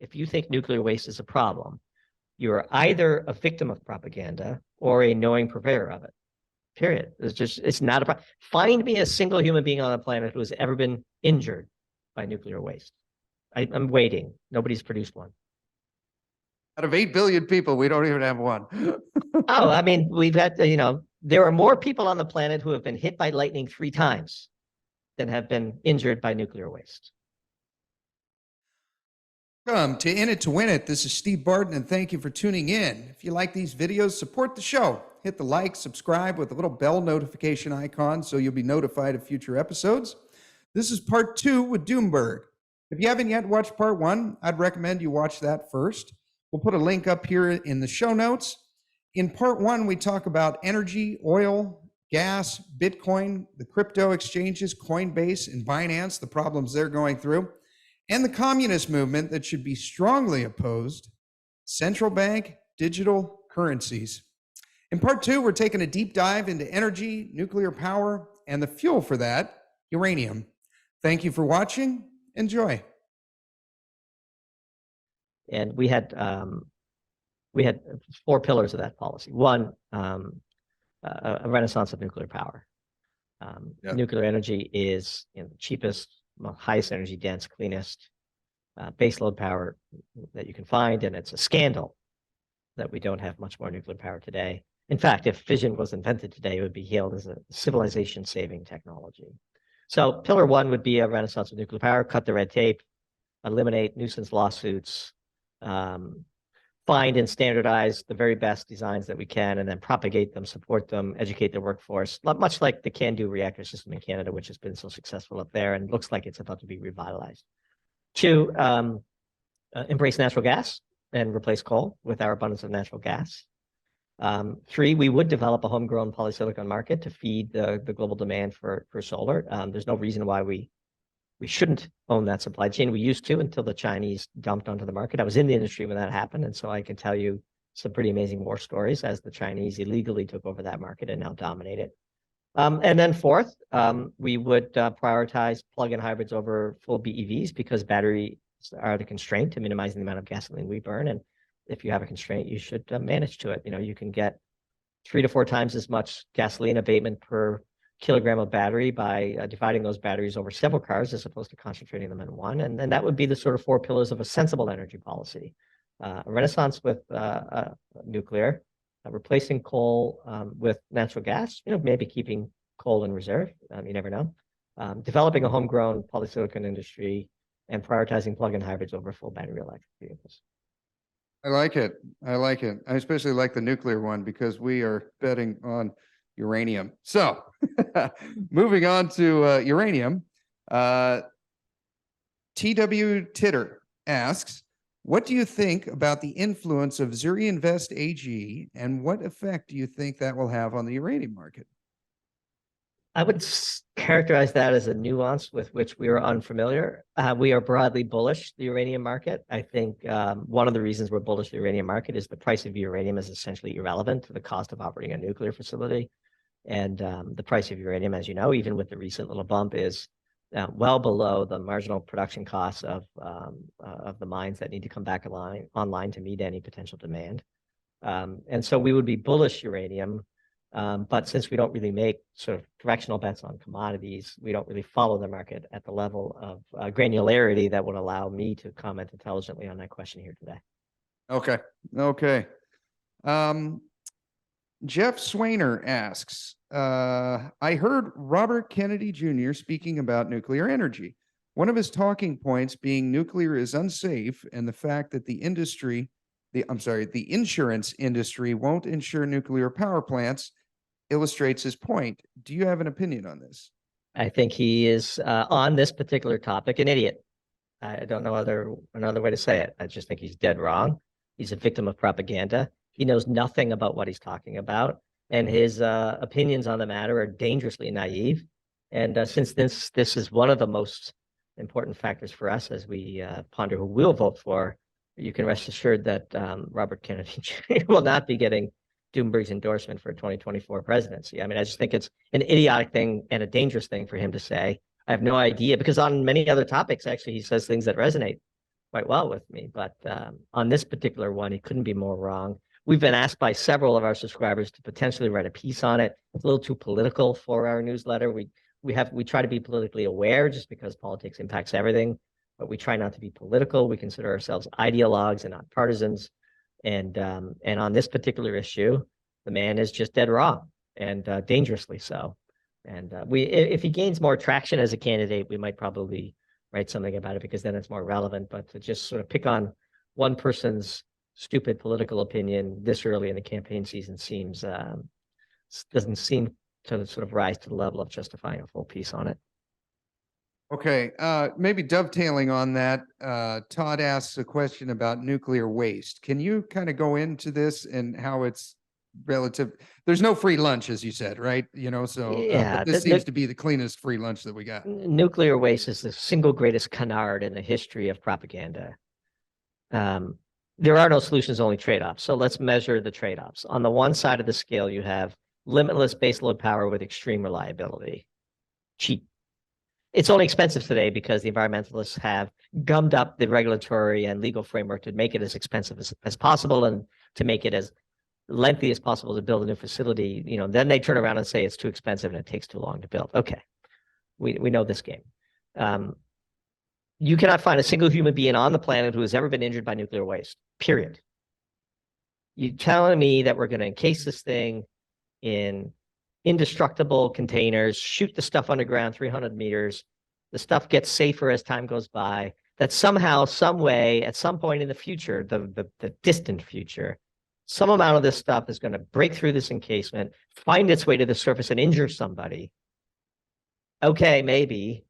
if you think nuclear waste is a problem, you're either a victim of propaganda or a knowing purveyor of it. Period. It's not a problem. Find me a single human being on the planet who has ever been injured by nuclear waste. I'm waiting. Nobody's produced one. Out of 8 billion people, we don't even have one. Oh, I mean, we've had, there are more people on the planet who have been hit by lightning 3 times than have been injured by nuclear waste. Welcome to In It to Win It. This is Steve Barton, and thank you for tuning in. If you like these videos, support the show. Hit the like, subscribe with the little bell notification icon so you'll be notified of future episodes. This is part 2 with Doomberg. If you haven't yet watched part 1, I'd recommend you watch that first. We'll put a link up here in the show notes. In part 1, we talk about energy, oil, gas, Bitcoin, the crypto exchanges, Coinbase and Binance, the problems they're going through, and the communist movement that should be strongly opposed, central bank digital currencies. In part 2, we're taking a deep dive into energy, nuclear power, and the fuel for that, uranium. Thank you for watching. Enjoy. And we had 4 pillars of that policy. One, a renaissance of nuclear power. Nuclear energy is the cheapest, highest energy dense, cleanest baseload power that you can find, and it's a scandal that we don't have much more nuclear power today. In fact, if fission was invented today, it would be hailed as a civilization-saving technology. So pillar 1 would be a renaissance of nuclear power, cut the red tape, eliminate nuisance lawsuits, find and standardize the very best designs that we can, and then propagate them, support them, educate the workforce, much like the CANDO reactor system in Canada, which has been so successful up there and looks like it's about to be revitalized. 2, embrace natural gas and replace coal with our abundance of natural gas. 3, we would develop a homegrown polysilicon market to feed the global demand for solar. There's no reason why we shouldn't own that supply chain. We used to until the Chinese dumped onto the market. I was in the industry when that happened, and so I can tell you some pretty amazing war stories as the Chinese illegally took over that market and now dominate it. And then 4th, we would prioritize plug-in hybrids over full BEVs because batteries are the constraint to minimizing the amount of gasoline we burn. And if you have a constraint, you should manage to it. You can get 3 to 4 times as much gasoline abatement per kilogram of battery by dividing those batteries over several cars as opposed to concentrating them in one. And then that would be the sort of 4 pillars of a sensible energy policy. A renaissance with nuclear, replacing coal with natural gas, maybe keeping coal in reserve, you never know. Developing a homegrown polysilicon industry and prioritizing plug-in hybrids over full battery electric vehicles. I like it. I like it. I especially like the nuclear one because we are betting on uranium. So moving on to uranium, TW Titter asks, what do you think about the influence of Reinvent AG and what effect do you think that will have on the uranium market? I would characterize that as a nuance with which we are unfamiliar. We are broadly bullish the uranium market. I think one of the reasons we're bullish the uranium market is the price of uranium is essentially irrelevant to the cost of operating a nuclear facility. And the price of uranium, as you know, even with the recent little bump, is well below the marginal production costs of the mines that need to come back online to meet any potential demand. And so we would be bullish uranium. But since we don't really make sort of directional bets on commodities, we don't really follow the market at the level of granularity that would allow me to comment intelligently on that question here today. Okay. Okay. Jeff Swainer asks, I heard Robert Kennedy Jr. speaking about nuclear energy. One of his talking points being nuclear is unsafe and the fact that the insurance industry won't insure nuclear power plants illustrates his point. Do you have an opinion on this? I think he is, on this particular topic, an idiot. I don't know another way to say it. I just think he's dead wrong. He's a victim of propaganda. He knows nothing about what he's talking about, and his opinions on the matter are dangerously naive. And since this is one of the most important factors for us as we ponder who we'll vote for, you can rest assured that Robert Kennedy Jr. will not be getting Doomberg's endorsement for 2024 presidency. I mean, I just think it's an idiotic thing and a dangerous thing for him to say. I have no idea, because on many other topics, actually, he says things that resonate quite well with me. But on this particular one, he couldn't be more wrong. We've been asked by several of our subscribers to potentially write a piece on it. It's a little too political for our newsletter. We try to be politically aware just because politics impacts everything, but we try not to be political. We consider ourselves ideologues and not partisans. And on this particular issue, the man is just dead wrong, and dangerously so. And if he gains more traction as a candidate, we might probably write something about it because then it's more relevant. But to just sort of pick on one person's stupid political opinion this early in the campaign season doesn't seem to sort of rise to the level of justifying a full piece on it. Okay, maybe dovetailing on that, Todd asks a question about nuclear waste. Can you kind of go into this and how it's relative? There's no free lunch, as you said, right? Yeah, but this seems to be the cleanest free lunch that we got. Nuclear waste is the single greatest canard in the history of propaganda. There are no solutions, only trade-offs. So let's measure the trade-offs. On the one side of the scale, you have limitless baseload power with extreme reliability. Cheap. It's only expensive today because the environmentalists have gummed up the regulatory and legal framework to make it as expensive as possible and to make it as lengthy as possible to build a new facility. Then they turn around and say it's too expensive and it takes too long to build. Okay, we know this game. You cannot find a single human being on the planet who has ever been injured by nuclear waste, period. You're telling me that we're going to encase this thing in indestructible containers, shoot the stuff underground 300 meters, the stuff gets safer as time goes by, that somehow, some way, at some point in the future, the distant future, some amount of this stuff is going to break through this encasement, find its way to the surface and injure somebody. Okay, maybe.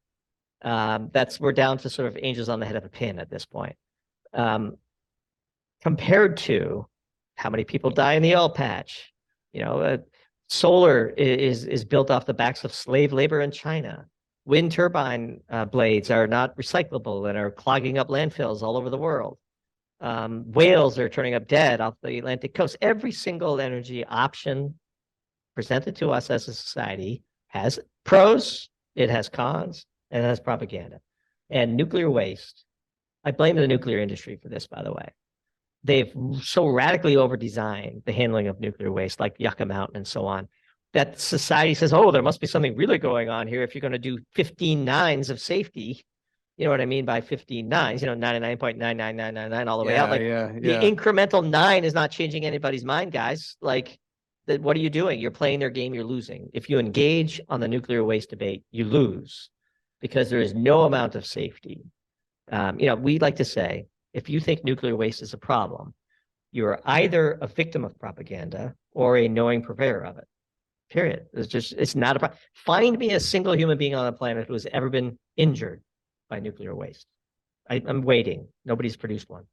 We're down to sort of angels on the head of a pin at this point. Compared to how many people die in the oil patch, solar is built off the backs of slave labor in China. Wind turbine blades are not recyclable and are clogging up landfills all over the world. Whales are turning up dead off the Atlantic coast. Every single energy option presented to us as a society has pros, it has cons, and it has propaganda. And nuclear waste, I blame the nuclear industry for this, by the way. They've so radically over-designed the handling of nuclear waste, like Yucca Mountain and so on, that society says, oh, there must be something really going on here if you're going to do 15 nines of safety. You know what I mean by 15 nines, 99.99999 all the way out. The incremental 9 is not changing anybody's mind, guys. What are you doing? You're playing their game, you're losing. If you engage on the nuclear waste debate, you lose because there is no amount of safety. We like to say, if you think nuclear waste is a problem, you're either a victim of propaganda or a knowing purveyor of it. Period. It's not a problem. Find me a single human being on the planet who has ever been injured by nuclear waste. I'm waiting. Nobody's produced one.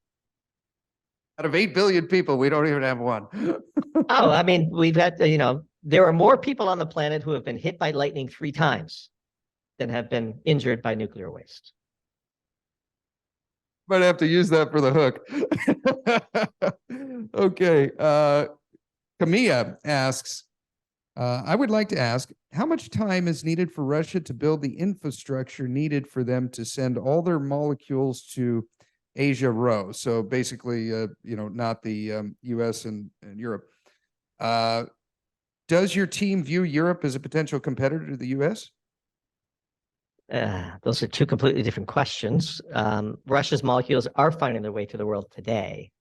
Out of 8 billion people, we don't even have one. We've had, there are more people on the planet who have been hit by lightning 3 times than have been injured by nuclear waste. Might have to use that for the hook. Okay. Camilla asks, I would like to ask, how much time is needed for Russia to build the infrastructure needed for them to send all their molecules to Asia Rho? So basically, not the US and Europe. Does your team view Europe as a potential competitor to the US? Those are 2 completely different questions. Russia's molecules are finding their way to the world today.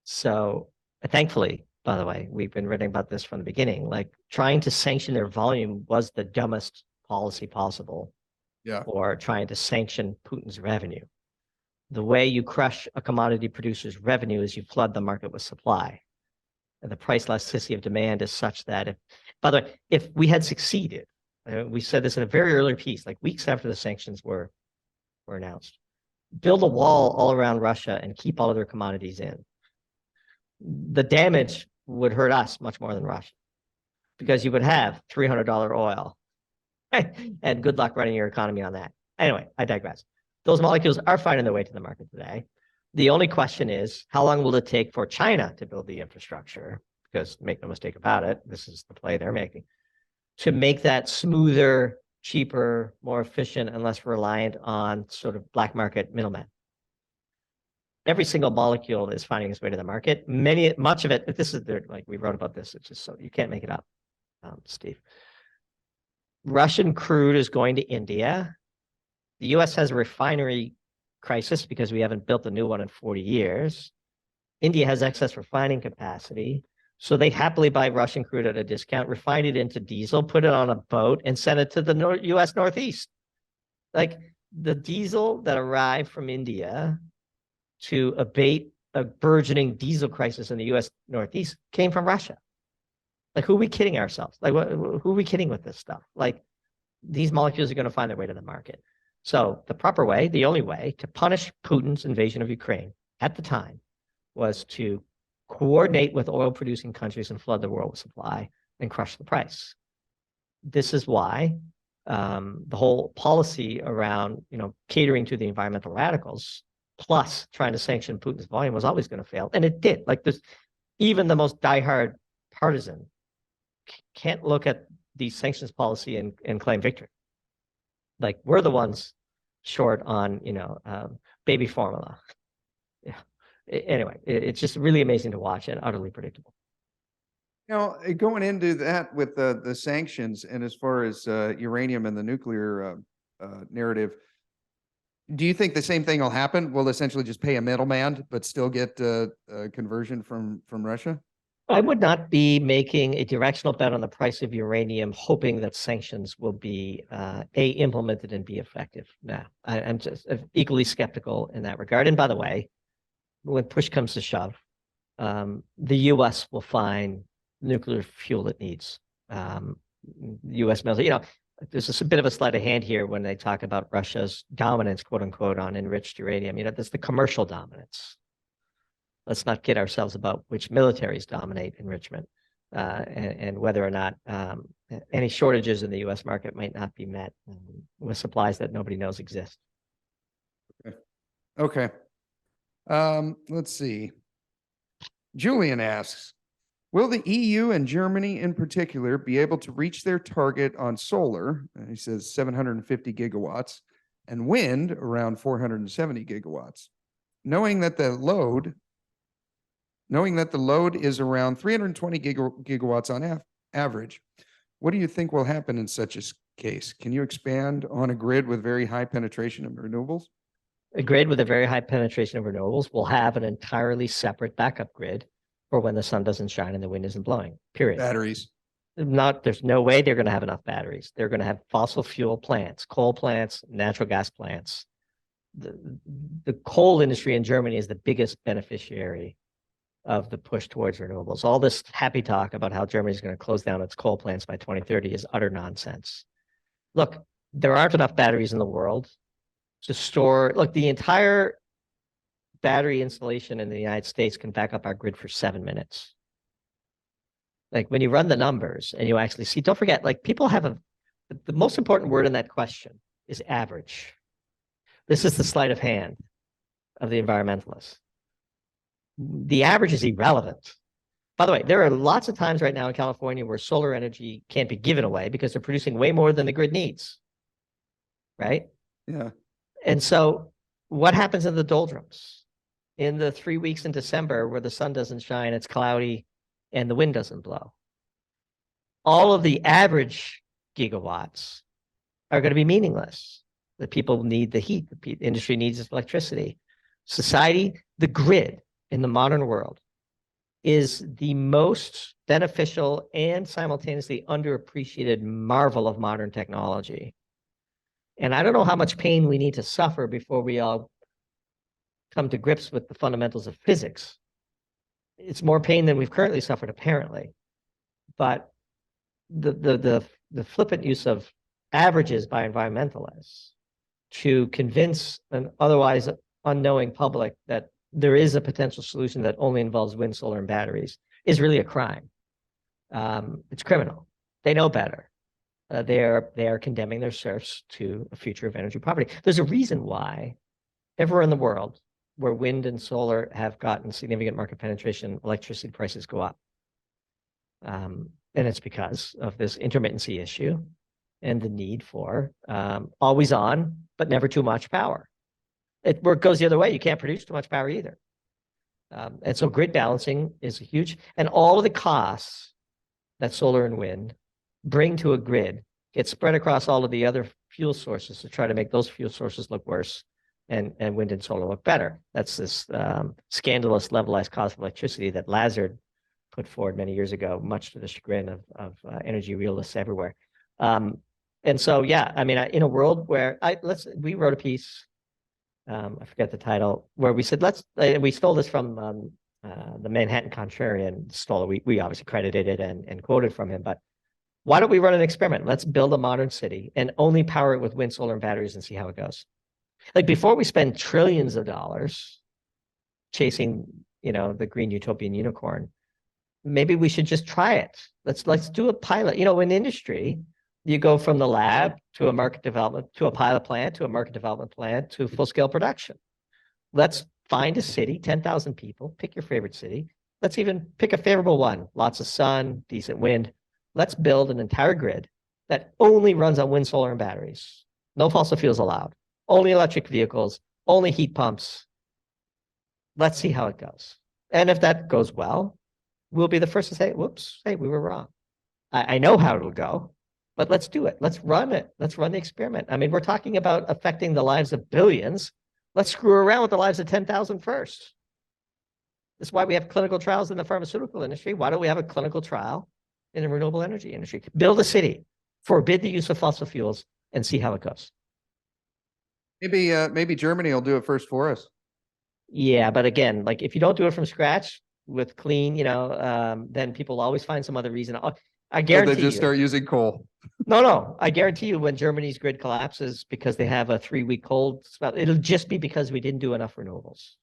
So thankfully, by the way, we've been reading about this from the beginning, trying to sanction their volume was the dumbest policy possible. Yeah. Or trying to sanction Putin's revenue. The way you crush a commodity producer's revenue is you flood the market with supply. And the price elasticity of demand is such that if we had succeeded, we said this in a very early piece, weeks after the sanctions were announced, build a wall all around Russia and keep all of their commodities in. The damage would hurt us much more than Russia because you would have $300 oil and good luck running your economy on that. Anyway, I digress. Those molecules are finding their way to the market today. The only question is, how long will it take for China to build the infrastructure? Because make no mistake about it, this is the play they're making, to make that smoother, cheaper, more efficient, and less reliant on sort of black market middlemen. every single molecule is finding its way to the market. Much of it, this is like we wrote about this. It's just so you can't make it up, Steve. Russian crude is going to India. The U.S. has a refinery crisis because we haven't built a new one in 40 years. India has excess refining capacity. So they happily buy Russian crude at a discount, refine it into diesel, put it on a boat, and send it to the U.S. Northeast. Like the diesel that arrived from India to abate a burgeoning diesel crisis in the U.S. Northeast came from Russia. Like, who are we kidding ourselves? Like, who are we kidding with this stuff? Like, these molecules are going to find their way to the market. So the proper way, the only way to punish Putin's invasion of Ukraine at the time was to coordinate with oil-producing countries and flood the world with supply and crush the price. This is why the whole policy around, catering to the environmental radicals, plus trying to sanction Putin's volume, was always going to fail, and it did. Like, this, even the most diehard partisan can't look at the sanctions policy and claim victory. Like, we're the ones short on, baby formula. Yeah. Anyway, it's just really amazing to watch and utterly predictable. Now, going into that with the sanctions and as far as uranium and the nuclear narrative, do you think the same thing will happen? We'll essentially just pay a middleman, but still get a conversion from Russia? I would not be making a directional bet on the price of uranium, hoping that sanctions will be implemented and be effective. No, I'm just equally skeptical in that regard. And by the way, when push comes to shove, the U.S. will find nuclear fuel it needs. U.S. military, there's a bit of a sleight of hand here when they talk about Russia's dominance, quote unquote, on enriched uranium. That's the commercial dominance. Let's not kid ourselves about which militaries dominate enrichment and whether or not any shortages in the U.S. market might not be met with supplies that nobody knows exist. Okay. Let's see. Julian asks, will the EU and Germany in particular be able to reach their target on solar? He says 750 gigawatts and wind around 470 gigawatts, knowing that the load is around 320 gigawatts on average. What do you think will happen in such a case? Can you expand on a grid with very high penetration of renewables? A grid with a very high penetration of renewables will have an entirely separate backup grid for when the sun doesn't shine and the wind isn't blowing, period. Batteries. There's no way they're going to have enough batteries. They're going to have fossil fuel plants, coal plants, natural gas plants. The coal industry in Germany is the biggest beneficiary of the push towards renewables. All this happy talk about how Germany is going to close down its coal plants by 2030 is utter nonsense. Look, there aren't enough batteries in the world to store. Look, the entire battery installation in the United States can back up our grid for 7 minutes. Like, when you run the numbers and you actually see, don't forget, like, people have the most important word in that question is average. This is the sleight of hand of the environmentalists. The average is irrelevant. By the way, there are lots of times right now in California where solar energy can't be given away because they're producing way more than the grid needs, right? Yeah. And so what happens in the doldrums? In the 3 weeks in December where the sun doesn't shine, it's cloudy, and the wind doesn't blow. All of the average gigawatts are going to be meaningless. The people need the heat. The industry needs electricity. Society, the grid in the modern world is the most beneficial and simultaneously underappreciated marvel of modern technology. And I don't know how much pain we need to suffer before we all come to grips with the fundamentals of physics. It's more pain than we've currently suffered, apparently. But the flippant use of averages by environmentalists to convince an otherwise unknowing public that there is a potential solution that only involves wind, solar, and batteries is really a crime. It's criminal. They know better. They are condemning their serfs to a future of energy poverty. There's a reason why everywhere in the world where wind and solar have gotten significant market penetration, electricity prices go up. And it's because of this intermittency issue and the need for always on, but never too much power. it goes the other way. You can't produce too much power either. And so grid balancing is huge. And all of the costs that solar and wind bring to a grid get spread across all of the other fuel sources to try to make those fuel sources look worse and wind and solar look better. That's this scandalous levelized cost of electricity that Lazard put forward many years ago, much to the chagrin of energy realists everywhere. And so, yeah, I mean, in a world where we wrote a piece, I forget the title, where we said, we stole this from the Manhattan Contrarian, we obviously credited it and quoted from him, but why don't we run an experiment? Let's build a modern city and only power it with wind, solar, and batteries and see how it goes. Like before we spend trillions of dollars chasing, the green utopian unicorn, maybe we should just try it. Let's do a pilot. In industry, you go from the lab to a market development, to a pilot plant, to a market development plant, to full-scale production. Let's find a city, 10,000 people, pick your favorite city. Let's even pick a favorable one, lots of sun, decent wind. Let's build an entire grid that only runs on wind, solar, and batteries. No fossil fuels allowed, only electric vehicles, only heat pumps. Let's see how it goes. And if that goes well, we'll be the first to say, whoops, hey, we were wrong. I know how it'll go, but let's do it. Let's run it. Let's run the experiment. I mean, we're talking about affecting the lives of billions. Let's screw around with the lives of 10,000 first. This is why we have clinical trials in the pharmaceutical industry. Why don't we have a clinical trial in the renewable energy industry? Build a city, forbid the use of fossil fuels, and see how it goes. Maybe Germany will do it first for us. Yeah, but again, like if you don't do it from scratch with clean, then people always find some other reason. I guarantee they just start using coal. No. I guarantee you when Germany's grid collapses because they have a 3-week cold spell, it'll just be because we didn't do enough renewables.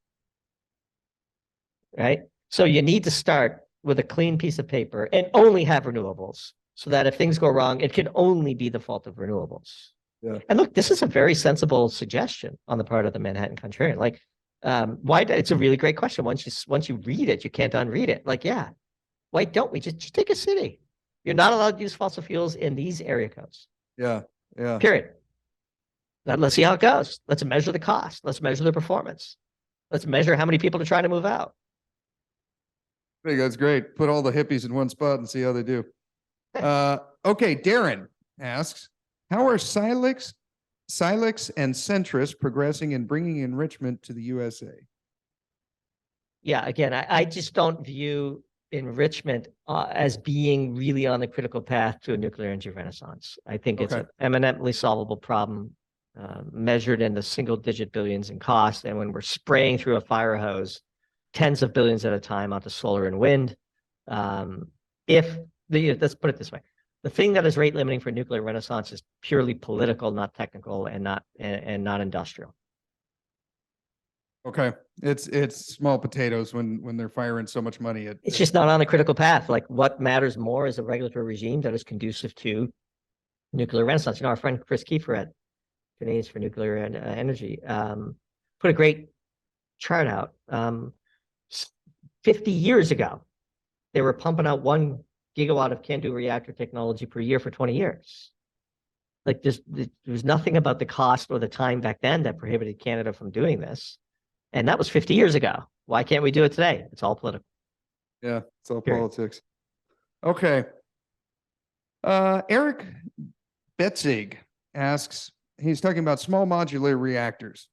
Right? So you need to start with a clean piece of paper and only have renewables so that if things go wrong, it can only be the fault of renewables. Yeah. And look, this is a very sensible suggestion on the part of the Manhattan Contrarian. Like, why? It's a really great question. Once you read it, you can't unread it. Like, yeah, why don't we just take a city? You're not allowed to use fossil fuels in these area codes. Yeah. Period. Let's see how it goes. Let's measure the cost. Let's measure the performance. Let's measure how many people are trying to move out. I think that's great. Put all the hippies in one spot and see how they do. Okay, Darren asks, how are Silex and Centrus progressing in bringing enrichment to the USA? Yeah, again, I just don't view enrichment as being really on the critical path to a nuclear energy renaissance. I think it's an eminently solvable problem measured in the single-digit billions in cost. And when we're spraying through a fire hose, tens of billions at a time onto solar and wind, let's put it this way. The thing that is rate limiting for nuclear renaissance is purely political, not technical, and not industrial. Okay, it's small potatoes when they're firing so much money. It's just not on the critical path. Like what matters more is a regulatory regime that is conducive to nuclear renaissance. Our friend Chris Kiefer at Canadians for Nuclear Energy put a great chart out. 50 years ago, they were pumping out 1 gigawatt of CANDU reactor technology per year for 20 years. Like there's nothing about the cost or the time back then that prohibited Canada from doing this. And that was 50 years ago. Why can't we do it today? It's all political. Yeah, it's all politics. Okay. Eric Betzig asks, he's talking about small modular reactors.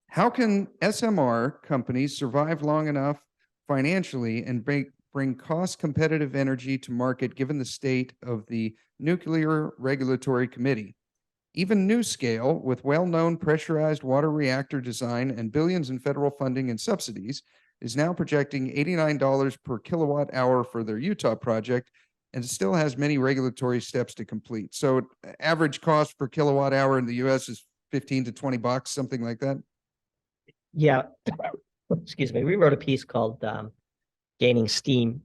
How can SMR companies survive long enough financially and bring cost-competitive energy to market given the state of the Nuclear Regulatory Committee? Even NuScale, with well-known pressurized water reactor design and billions in federal funding and subsidies, is now projecting $89 per kilowatt hour for their Utah project and still has many regulatory steps to complete. So average cost per kilowatt hour in the US is 15 to 20 bucks, something like that. Yeah. Excuse me. We wrote a piece called Gaining Steam,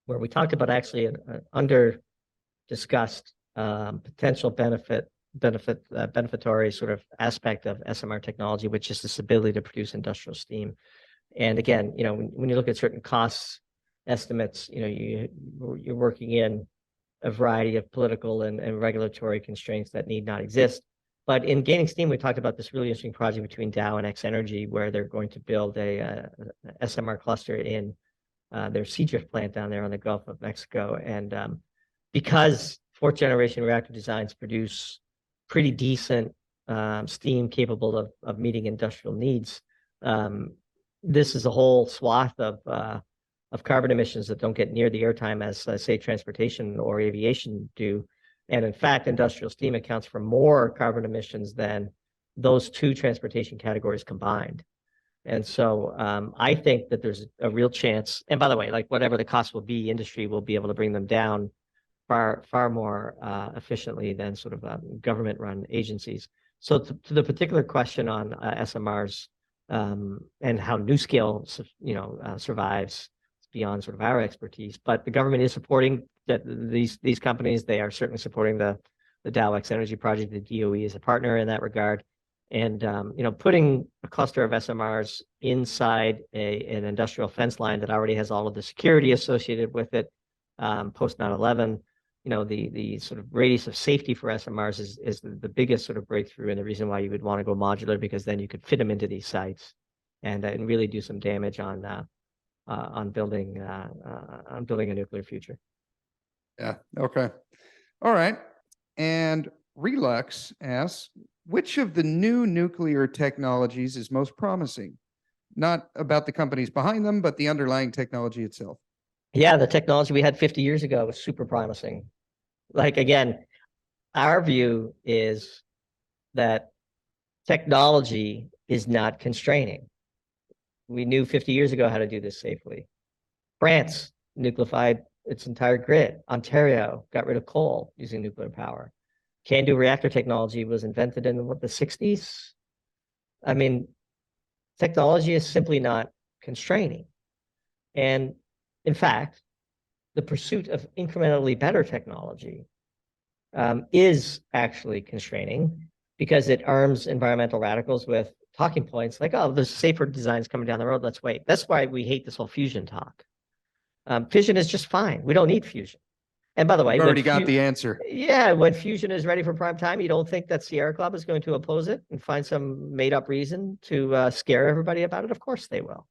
where we talked about actually an under discussed potential benefitory sort of aspect of SMR technology, which is this ability to produce industrial steam. And again, when you look at certain costs estimates, you're working in a variety of political and regulatory constraints that need not exist. But in gaining steam, we talked about this really interesting project between Dow and X Energy, where they're going to build a SMR cluster in their Seadrift plant down there on the Gulf of Mexico. And because fourth generation reactor designs produce pretty decent steam capable of meeting industrial needs, this is a whole swath of carbon emissions that don't get near the airtime as, say, transportation or aviation do. And in fact, industrial steam accounts for more carbon emissions than those two transportation categories combined. And so I think that there's a real chance. And by the way, like whatever the cost will be, industry will be able to bring them down far more efficiently than sort of government-run agencies. So to the particular question on SMRs and how NuScale, survives beyond sort of our expertise, but the government is supporting these companies. They are certainly supporting the Dow X Energy project. The DOE is a partner in that regard. And putting a cluster of SMRs inside an industrial fence line that already has all of the security associated with it, post 9/11, the sort of radius of safety for SMRs is the biggest sort of breakthrough, and the reason why you would want to go modular, because then you could fit them into these sites and really do some damage on building a nuclear future. Yeah. Okay. All right. And Relux asks, which of the new nuclear technologies is most promising? Not about the companies behind them, but the underlying technology itself. Yeah, the technology we had 50 years ago was super promising. Like, again, our view is that technology is not constraining. We knew 50 years ago how to do this safely. France nucleafied its entire grid. Ontario got rid of coal using nuclear power. CANDU reactor technology was invented in the 60s. I mean, technology is simply not constraining. And in fact, the pursuit of incrementally better technology is actually constraining, because it arms environmental radicals with talking points like, oh, there's safer designs coming down the road, let's wait. That's why we hate this whole fusion talk. Fission is just fine. We don't need fusion. And by the way, you already got the answer. Yeah, when fusion is ready for prime time, you don't think that Sierra Club is going to oppose it and find some made-up reason to scare everybody about it? Of course they will.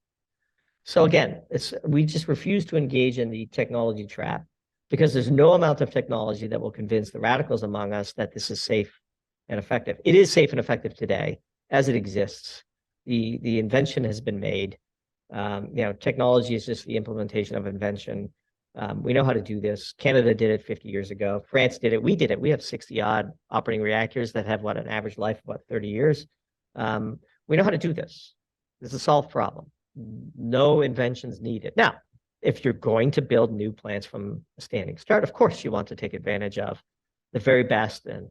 So again, we just refuse to engage in the technology trap, because there's no amount of technology that will convince the radicals among us that this is safe and effective. It is safe and effective today as it exists. The invention has been made. Technology is just the implementation of invention. We know how to do this. Canada did it 50 years ago. France did it. We did it. We have 60-odd operating reactors that have an average life of 30 years. We know how to do this. This is a solved problem. No inventions needed. Now, if you're going to build new plants from a standing start, of course you want to take advantage of the very best and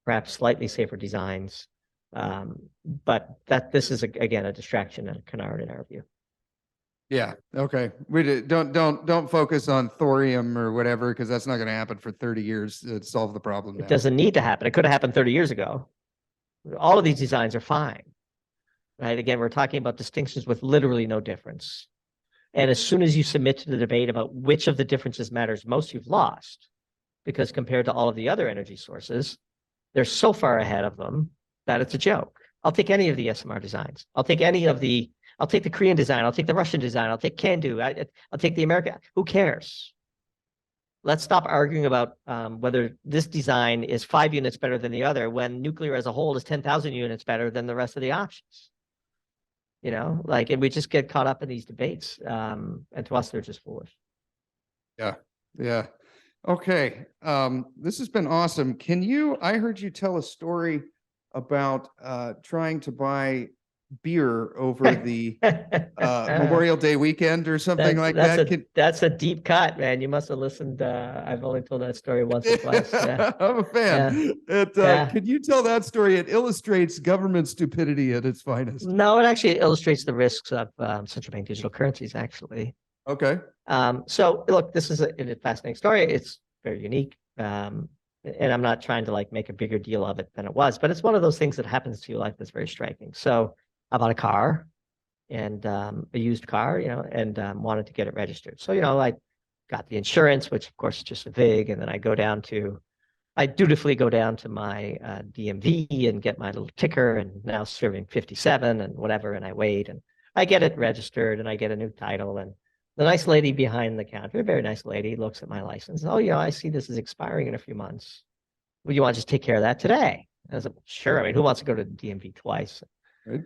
perhaps slightly safer designs. But this is again a distraction and a canard in our view. Yeah. Okay. We don't focus on thorium or whatever, because that's not going to happen for 30 years to solve the problem. It doesn't need to happen. It could have happened 30 years ago. All of these designs are fine. Right? Again, we're talking about distinctions with literally no difference. And as soon as you submit to the debate about which of the differences matters most, you've lost. Because compared to all of the other energy sources, they're so far ahead of them that it's a joke. I'll take any of the SMR designs. I'll take the Korean design. I'll take the Russian design. I'll take CANDU. I'll take the American. Who cares? Let's stop arguing about whether this design is 5 units better than the other, when nuclear as a whole is 10,000 units better than the rest of the options. And we just get caught up in these debates. And to us, they're just foolish. Yeah. Yeah. Okay. This has been awesome. I heard you tell a story about trying to buy beer over the Memorial Day weekend or something like that. That's a deep cut, man. You must have listened. I've only told that story once or twice. Yeah. I'm a fan. Could you tell that story? It illustrates government stupidity at its finest. No, it actually illustrates the risks of central bank digital currencies, actually. Okay. So look, this is a fascinating story. It's very unique. And I'm not trying to make a bigger deal of it than it was, but it's one of those things that happens to your life that's very striking. So I bought a car, and a used car, and wanted to get it registered. So, I got the insurance, which of course is just a VIG, and then I go down to I dutifully go down to my DMV and get my little ticker, and now serving 57 and whatever, and I wait and I get it registered and I get a new title. And the nice lady behind the counter, a very nice lady, looks at my license. Oh, I see this is expiring in a few months. Would you want to just take care of that today? I was like, sure. I mean, who wants to go to the DMV twice? Right.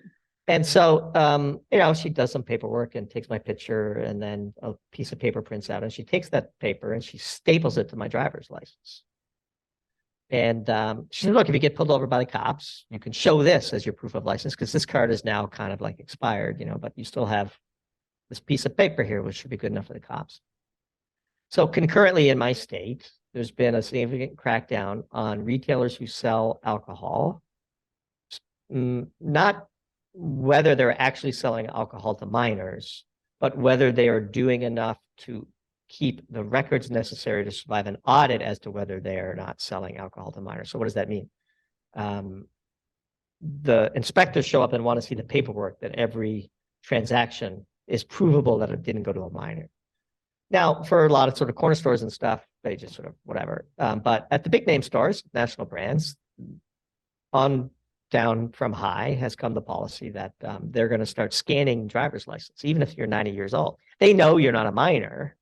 And so, she does some paperwork and takes my picture, and then a piece of paper prints out, and she takes that paper and she staples it to my driver's license. And she said, look, if you get pulled over by the cops, you can show this as your proof of license, because this card is now kind of like expired, but you still have this piece of paper here, which should be good enough for the cops. So concurrently in my state, there's been a significant crackdown on retailers who sell alcohol, not whether they're actually selling alcohol to minors, but whether they are doing enough to keep the records necessary to survive an audit as to whether they are not selling alcohol to minors. So what does that mean? The inspectors show up and want to see the paperwork that every transaction is provable that it didn't go to a minor. Now, for a lot of sort of corner stores and stuff, they just sort of whatever. But at the big name stores, national brands, on down from high has come the policy that they're going to start scanning driver's license, even if you're 90 years old. They know you're not a minor,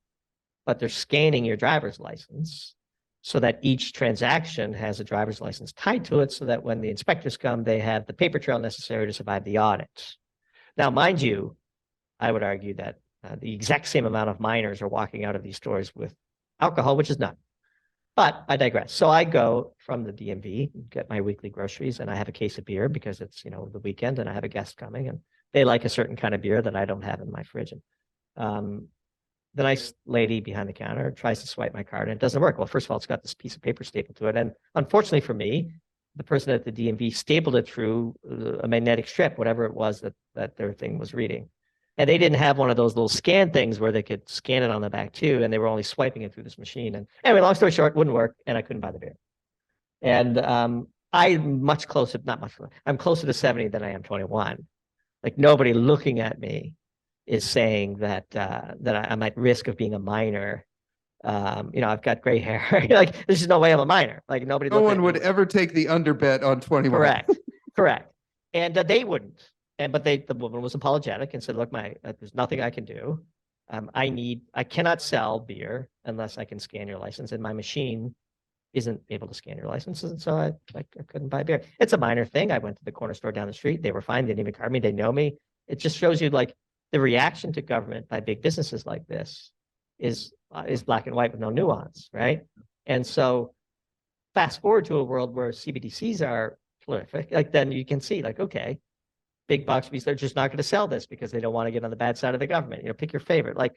but they're scanning your driver's license so that each transaction has a driver's license tied to it, so that when the inspectors come, they have the paper trail necessary to survive the audit. Now, mind you, I would argue that the exact same amount of minors are walking out of these stores with alcohol, which is none. But I digress. So I go from the DMV, get my weekly groceries, and I have a case of beer because it's, the weekend and I have a guest coming and they like a certain kind of beer that I don't have in my fridge. And the nice lady behind the counter tries to swipe my card and it doesn't work. Well, first of all, it's got this piece of paper stapled to it. And unfortunately for me, the person at the DMV stapled it through a magnetic strip, whatever it was that their thing was reading. And they didn't have one of those little scan things where they could scan it on the back too. And they were only swiping it through this machine. And anyway, long story short, it wouldn't work. And I couldn't buy the beer. And I'm much closer, not much, I'm closer to 70 than I am 21. Like nobody looking at me is saying that I'm at risk of being a minor. I've got gray hair. Like, there's just no way I'm a minor. Like nobody. No one would ever take the underbet on 21. Correct. And they wouldn't. But the woman was apologetic and said, look, there's nothing I can do. I cannot sell beer unless I can scan your license, and my machine isn't able to scan your licenses. And so I couldn't buy beer. It's a minor thing. I went to the corner store down the street. They were fine. They didn't even card me. They know me. It just shows you like the reaction to government by big businesses like this is black and white with no nuance, right? And so fast forward to a world where CBDCs are prolific, like then you can see like, okay, big box retailers, they're just not going to sell this because they don't want to get on the bad side of the government. Pick your favorite. Like,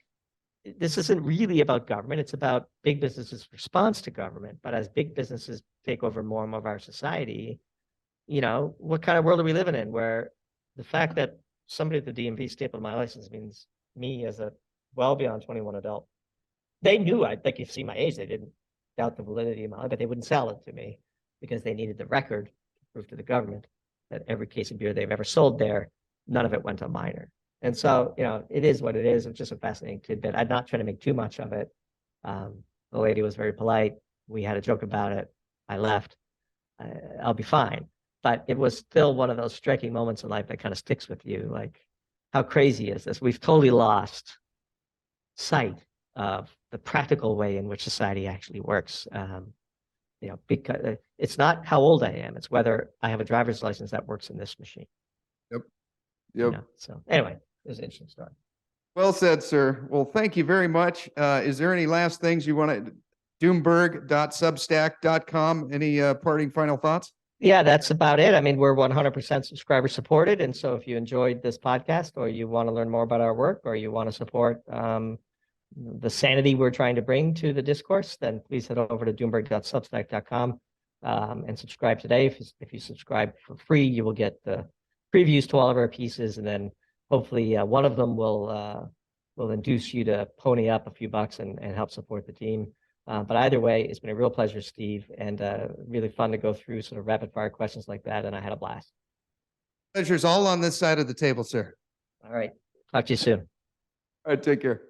this isn't really about government. It's about big businesses' response to government. But as big businesses take over more and more of our society, what kind of world are we living in where the fact that somebody at the DMV stapled my license means me as a well beyond 21 adult, they knew I'd you see my age. They didn't doubt the validity of my life, but they wouldn't sell it to me because they needed the record to prove to the government that every case of beer they've ever sold there, none of it went to a minor. And so, it is what it is. It's just a fascinating tidbit. I'm not trying to make too much of it. The lady was very polite. We had a joke about it. I left. I'll be fine. But it was still one of those striking moments in life that kind of sticks with you. Like, how crazy is this? We've totally lost sight of the practical way in which society actually works. Because it's not how old I am, it's whether I have a driver's license that works in this machine. Yep. So anyway, it was an interesting story. Well said, sir. Well, thank you very much. Is there any last things you want to, Doomberg.substack.com, any parting final thoughts? Yeah, that's about it. I mean, we're 100% subscriber supported. And so if you enjoyed this podcast or you want to learn more about our work or you want to support the sanity we're trying to bring to the discourse, then please head over to Doomberg.substack.com and subscribe today. If you subscribe for free, you will get the previews to all of our pieces, and then hopefully one of them will induce you to pony up a few bucks and help support the team. But either way, it's been a real pleasure, Steve, and really fun to go through sort of rapid fire questions like that, and I had a blast. Pleasure's all on this side of the table, sir. All right. Talk to you soon. All right, take care.